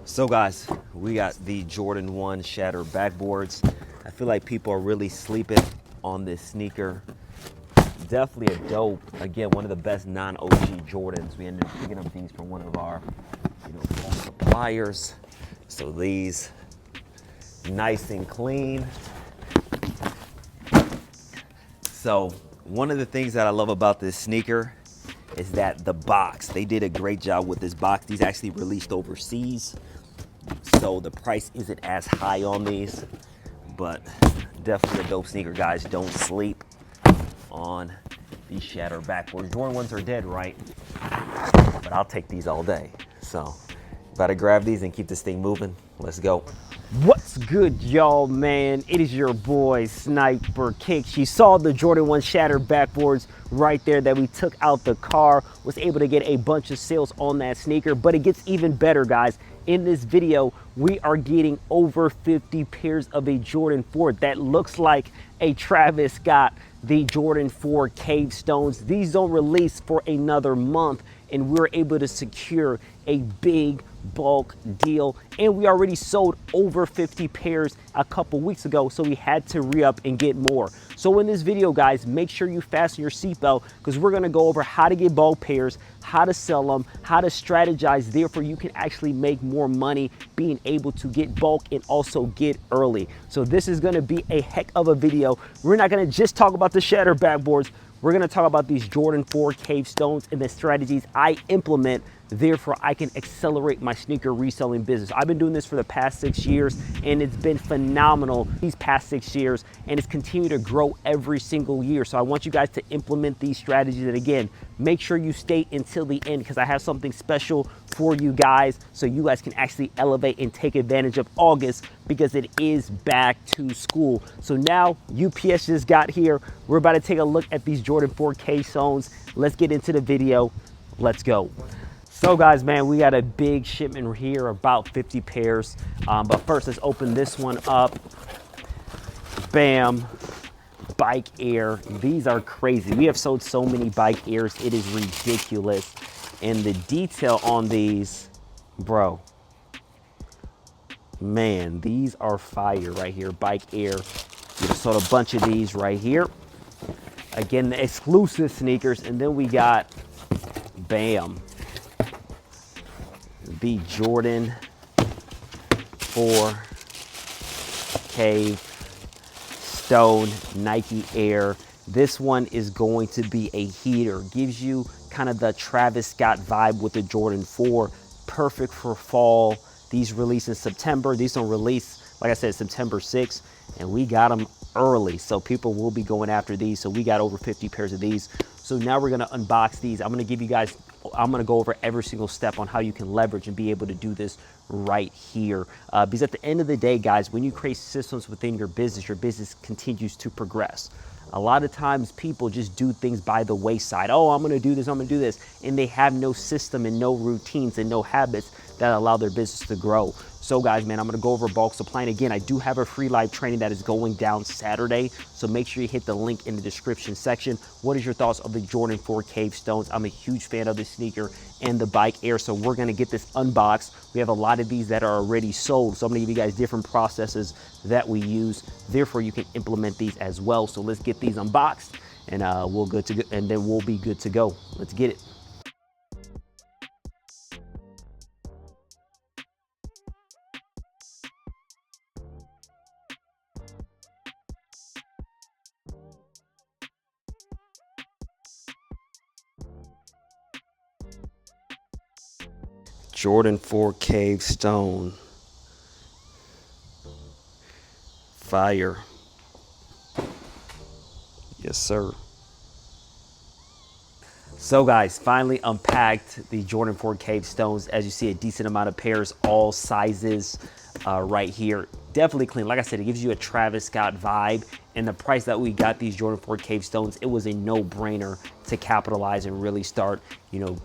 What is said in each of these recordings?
So guys, we got the Jordan 1 Shattered backboards. I feel like people are really sleeping on this sneaker. Definitely a dope, again, one of the best non-OG Jordans. We ended up picking up these from one of our, suppliers. So these, nice and clean. So one of the things that I love about this sneaker is that the box, they did a great job with this box. These actually released overseas, so the price isn't as high on these, but definitely a dope sneaker, guys. Don't sleep on these Shattered backboards. Jordan 1s are dead, right? But I'll take these all day. So gotta grab these and keep this thing moving. Let's go. What's good, y'all, man? It is your boy Sniper Kicks. You saw the Jordan 1 Shattered backboards right there that we took out the car. Was able to get a bunch of sales on that sneaker, but it gets even better, guys. In this video, we are getting over 50 pairs of a Jordan 4 that looks like a Travis Scott, the Jordan 4 Cave Stones. These don't release for another month, and we're able to secure a big bulk deal, and we already sold over 50 pairs a couple weeks ago, so we had to re-up and get more. So in this video, guys, make sure you fasten your seatbelt, because we're going to go over how to get bulk pairs, how to sell them, how to strategize, therefore you can actually make more money being able to get bulk and also get early. So this is going to be a heck of a video. We're not going to just talk about the Shattered backboards. We're going to talk about these Jordan 4 Cave Stones and the strategies I implement, therefore I can accelerate my sneaker reselling business. I've been doing this for the past 6 years, and it's been phenomenal these past 6 years, and it's continued to grow every single year. So I want you guys to implement these strategies, and again, make sure you stay until the end, because I have something special for you guys, so you guys can actually elevate and take advantage of August, because it is back to school. So now UPS just got here. We're about to take a look at these Jordan 4 Cave Stones. Let's get into the video. Let's go. So guys, man, we got a big shipment here, about 50 pairs. But first, let's open this one up. Bam. Bike Air. These are crazy. We have sold so many Bike Airs. It is ridiculous. And the detail on these, bro, man, these are fire right here. Bike Air. We just sold a bunch of these right here. Again, the exclusive sneakers. And then we got, bam, the Jordan 4 Cave Stone Nike Air. This one is going to be a heater. Gives you kind of the Travis Scott vibe with the Jordan 4. Perfect for fall. These release in September. These don't release, like I said, September 6th, and we got them early, so people will be going after these. So we got over 50 pairs of these. So now we're gonna unbox these. I'm gonna give you guys, I'm gonna go over every single step on how you can leverage and be able to do this right here. Because at the end of the day, guys, when you create systems within your business continues to progress. A lot of times people just do things by the wayside. Oh, I'm gonna do this, I'm gonna do this. And they have no system and no routines and no habits that allow their business to grow. So guys, man, I'm gonna go over bulk supply. And again, I do have a free live training that is going down Saturday. So make sure you hit the link in the description section. What is your thoughts of the Jordan 4 Cave Stones? I'm a huge fan of the sneaker and the Bike Air. So we're gonna get this unboxed. We have a lot of these that are already sold. So I'm gonna give you guys different processes that we use. Therefore, you can implement these as well. So let's get these unboxed, and then we'll be good to go. Let's get it. Jordan 4 Cave Stone. Fire. Yes, sir. So guys, finally unpacked the Jordan 4 Cave Stones. As you see, a decent amount of pairs, all sizes right here. Definitely clean. Like I said, it gives you a Travis Scott vibe. And the price that we got these Jordan 4 Cave Stones, it was a no-brainer to capitalize and really start,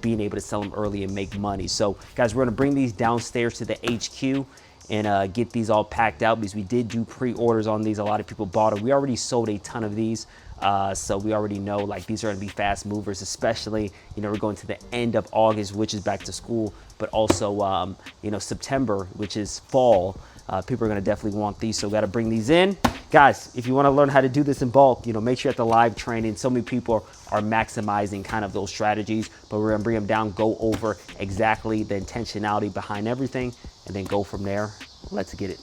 being able to sell them early and make money. So guys, we're gonna bring these downstairs to the HQ and get these all packed out, because we did do pre-orders on these. A lot of people bought them. We already sold a ton of these. So we already know, like, these are gonna be fast movers, especially, we're going to the end of August, which is back to school. but also, September, which is fall. People are going to definitely want these, so got to bring these in. Guys, if you want to learn how to do this in bulk, make sure at the live training, so many people are maximizing kind of those strategies, but we're going to bring them down, go over exactly the intentionality behind everything, and then go from there. Let's get it.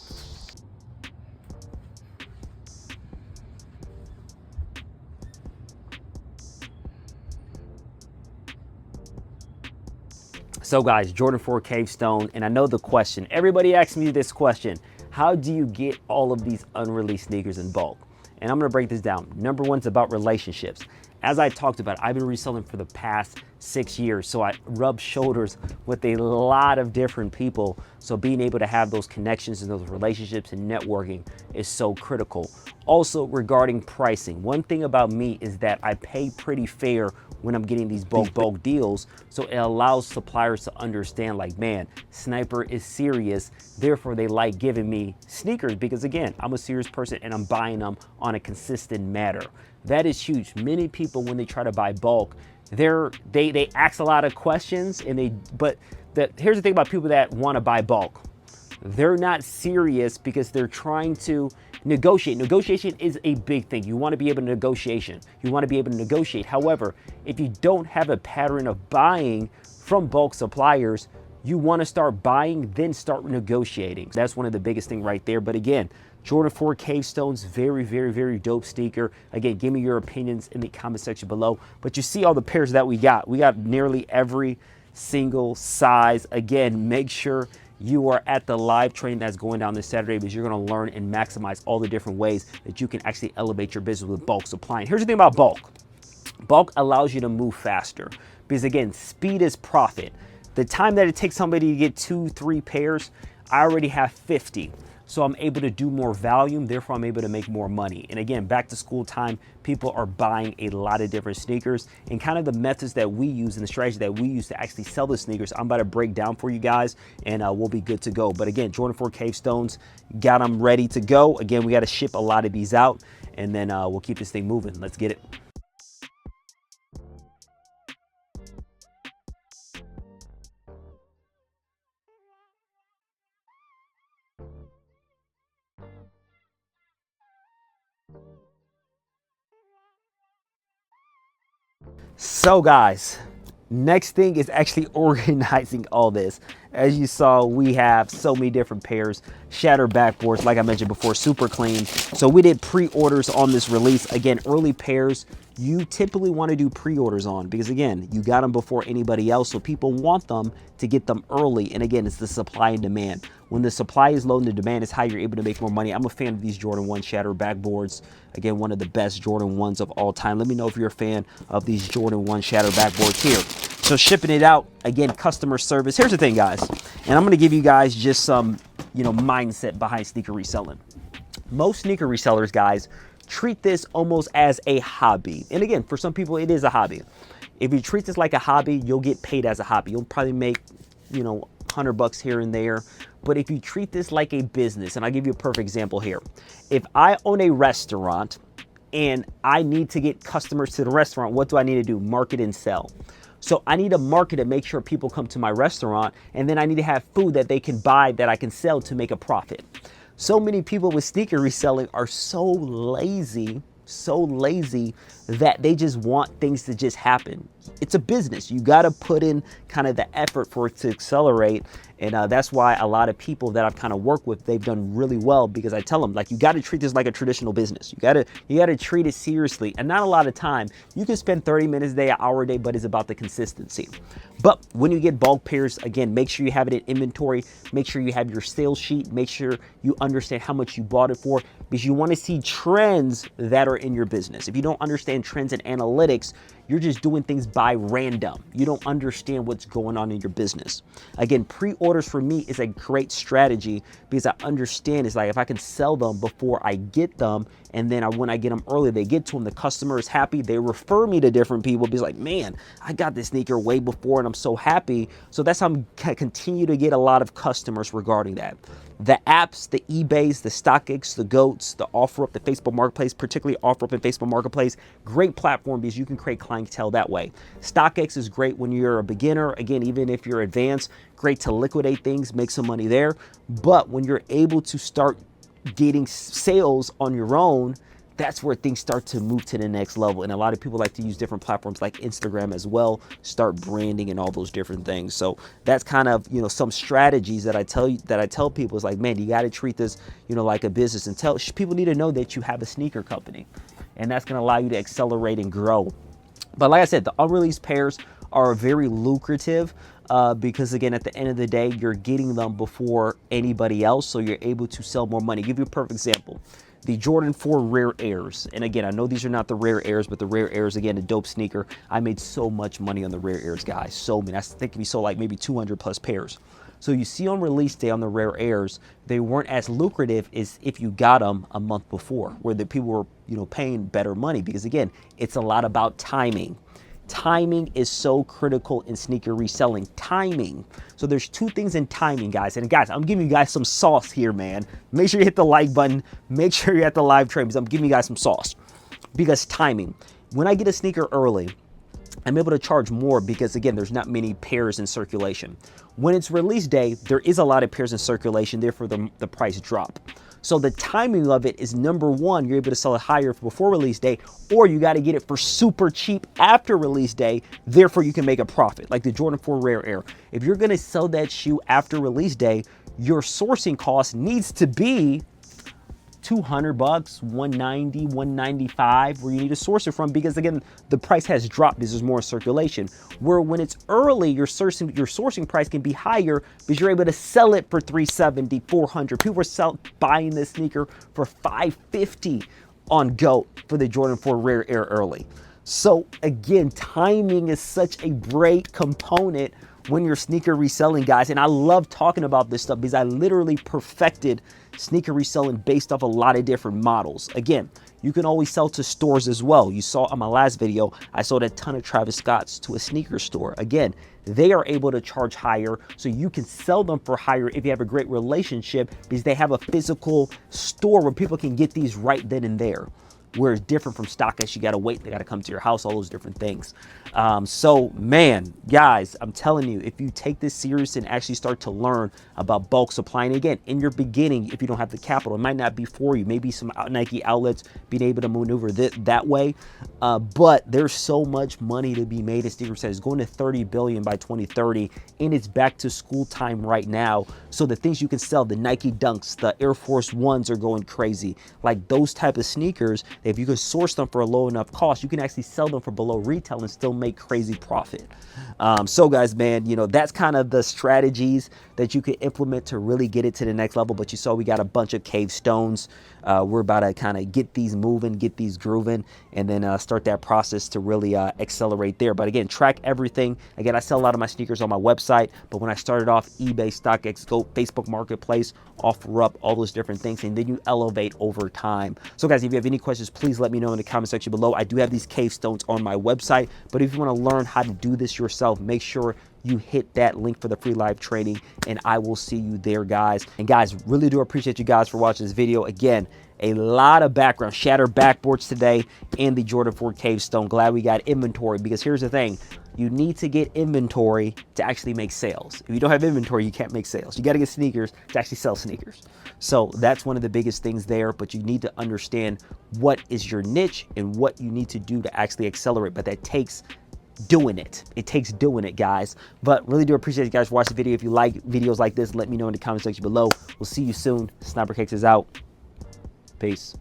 So guys, Jordan 4 Cave Stone, and I know the question, everybody asks me this question, how do you get all of these unreleased sneakers in bulk? And I'm gonna break this down. Number one is about relationships. As I talked about, I've been reselling for the past 6 years, so I rub shoulders with a lot of different people. So being able to have those connections and those relationships and networking is so critical. Also regarding pricing, one thing about me is that I pay pretty fair when I'm getting these bulk deals. So it allows suppliers to understand, like, man, Sniper is serious, therefore they like giving me sneakers, because again, I'm a serious person and I'm buying them on a consistent manner. That is huge. Many people, when they try to buy bulk, they ask a lot of questions, and here's the thing about people that want to buy bulk. They're not serious because they're trying to negotiate. Negotiation is a big thing. You want to be able to negotiate. However, if you don't have a pattern of buying from bulk suppliers, you want to start buying, then start negotiating. That's one of the biggest things right there. But again, Jordan 4 Cave Stones, very, very, very dope sneaker. Again, give me your opinions in the comment section below. But you see all the pairs that we got. We got nearly every single size. Again, make sure you are at the live training that's going down this Saturday, because you're going to learn and maximize all the different ways that you can actually elevate your business with bulk supply. And here's the thing about bulk. Bulk allows you to move faster, because again, speed is profit. The time that it takes somebody to get 2-3 pairs, I already have 50. So I'm able to do more volume, therefore I'm able to make more money. And again, back to school time, people are buying a lot of different sneakers, and kind of the methods that we use and the strategy that we use to actually sell the sneakers, I'm about to break down for you guys, and we'll be good to go. But again, Jordan 4 Cave Stones, got them ready to go. Again, we got to ship a lot of these out, and then we'll keep this thing moving. Let's get it. So guys, next thing is actually organizing all this. As you saw, we have so many different pairs. Shattered backboards, like I mentioned before, super clean. So we did pre-orders on this release. Again, early pairs, you typically want to do pre-orders on, because again, you got them before anybody else, so people want them to get them early. And again, it's the supply and demand. When the supply is low and the demand is high, you're able to make more money. I'm a fan of these Jordan 1 Shattered backboards. Again, one of the best Jordan 1s of all time. Let me know if you're a fan of these Jordan 1 Shattered backboards here. So shipping it out, again, customer service. Here's the thing, guys, and I'm gonna give you guys just some, mindset behind sneaker reselling. Most sneaker resellers, guys, treat this almost as a hobby. And again, for some people, it is a hobby. If you treat this like a hobby, you'll get paid as a hobby. You'll probably make, $100 here and there. But if you treat this like a business, and I'll give you a perfect example here. If I own a restaurant and I need to get customers to the restaurant, what do I need to do? Market and sell. So I need to market and make sure people come to my restaurant, and then I need to have food that they can buy that I can sell to make a profit. So many people with sneaker reselling are so lazy that they just want things to just happen. It's a business. You got to put in kind of the effort for it to accelerate. And that's why a lot of people that I've kind of worked with, they've done really well, because I tell them, like, you got to treat this like a traditional business. You got to treat it seriously, and not a lot of time. You can spend 30 minutes a day, an hour a day, but it's about the consistency. But when you get bulk pairs, again, make sure you have it in inventory. Make sure you have your sales sheet. Make sure you understand how much you bought it for, because you want to see trends that are in your business. If you don't understand trends and analytics, you're just doing things by random. You don't understand what's going on in your business. Again, pre-orders for me is a great strategy, because I understand it's like, if I can sell them before I get them, And then when I get them early, they get to them, the customer is happy, they refer me to different people, be like, man, I got this sneaker way before and I'm so happy. So that's how I continue to get a lot of customers regarding that. The apps, the eBays, the StockX, the GOATs, the OfferUp, the Facebook Marketplace, particularly OfferUp and Facebook Marketplace, great platform because you can create clientele that way. StockX is great when you're a beginner. Again, even if you're advanced, great to liquidate things, make some money there. But when you're able to start getting sales on your own, that's where things start to move to the next level. And a lot of people like to use different platforms like Instagram as well, start branding and all those different things. So that's kind of, you know, some strategies that I tell people is like, man, you got to treat this, you know, like a business, and tell people need to know that you have a sneaker company, and that's going to allow you to accelerate and grow. But like I said, the unreleased pairs are very lucrative because, again, at the end of the day, you're getting them before anybody else, so you're able to sell more money. I'll give you a perfect example. The Jordan 4 Rare Airs. And again, I know these are not the Rare Airs, but the Rare Airs, again, a dope sneaker. I made so much money on the Rare Airs, guys. So many. I think we sold like maybe 200 plus pairs. So you see on release day on the Rare Airs, they weren't as lucrative as if you got them a month before, where the people were, you know, paying better money, because again, it's a lot about timing. Timing is so critical in sneaker reselling. Timing. So there's two things in timing, guys. And guys, I'm giving you guys some sauce here, man. Make sure you hit the like button. Make sure you're at the live trade, because I'm giving you guys some sauce. Because timing. When I get a sneaker early, I'm able to charge more because, again, there's not many pairs in circulation. When it's release day, there is a lot of pairs in circulation, therefore the price drop. So the timing of it is, number one, you're able to sell it higher before release day, or you got to get it for super cheap after release day, therefore you can make a profit, like the Jordan 4 Rare Air. If you're going to sell that shoe after release day, your sourcing cost needs to be $200, $190, $195, where you need to source it from, because again, the price has dropped because there's more circulation. Where when it's early, your sourcing price can be higher because you're able to sell it for $370, $400. People are buying this sneaker for $550 on GOAT for the Jordan 4 Rare Air early. So again, timing is such a great component when you're sneaker reselling, guys. And I love talking about this stuff because I literally perfected sneaker reselling based off a lot of different models. Again, you can always sell to stores as well. You saw on my last video, I sold a ton of Travis Scotts to a sneaker store. Again, they are able to charge higher, so you can sell them for higher if you have a great relationship, because they have a physical store where people can get these right then and there. Where it's different from StockX, you gotta wait, they gotta come to your house, all those different things. So man, guys, I'm telling you, if you take this serious and actually start to learn about bulk supplying, again, in your beginning, if you don't have the capital, it might not be for you. Maybe some Nike outlets being able to maneuver that way, but there's so much money to be made. As Steve said, it's going to 30 billion by 2030, and it's back to school time right now. So the things you can sell, the Nike Dunks, the Air Force Ones are going crazy. Like those type of sneakers, if you can source them for a low enough cost, you can actually sell them for below retail and still make crazy profit. So guys, man, you know, that's kind of the strategies that you can implement to really get it to the next level. But you saw we got a bunch of cave stones. We're about to kind of get these moving, get these grooving, and then start that process to really accelerate there. But again, track everything. Again, I sell a lot of my sneakers on my website, but when I started off, eBay, StockX, GOAT, Facebook Marketplace, OfferUp, all those different things, and then you elevate over time. So guys, if you have any questions, please let me know in the comment section below. I do have these cave stones on my website, but if you want to learn how to do this yourself, make sure you hit that link for the free live training, and I will see you there, guys. And guys, really do appreciate you guys for watching this video. Again, a lot of background, shattered backboards today in the Jordan 4 Cave Stone. Glad we got inventory, because here's the thing. You need to get inventory to actually make sales. If you don't have inventory, you can't make sales. You got to get sneakers to actually sell sneakers. So that's one of the biggest things there, but you need to understand what is your niche and what you need to do to actually accelerate. But that takes doing it. It takes doing it, guys. But really do appreciate you guys for watching the video. If you like videos like this, let me know in the comment section below. We'll see you soon. Sniper Cakes is out. Peace.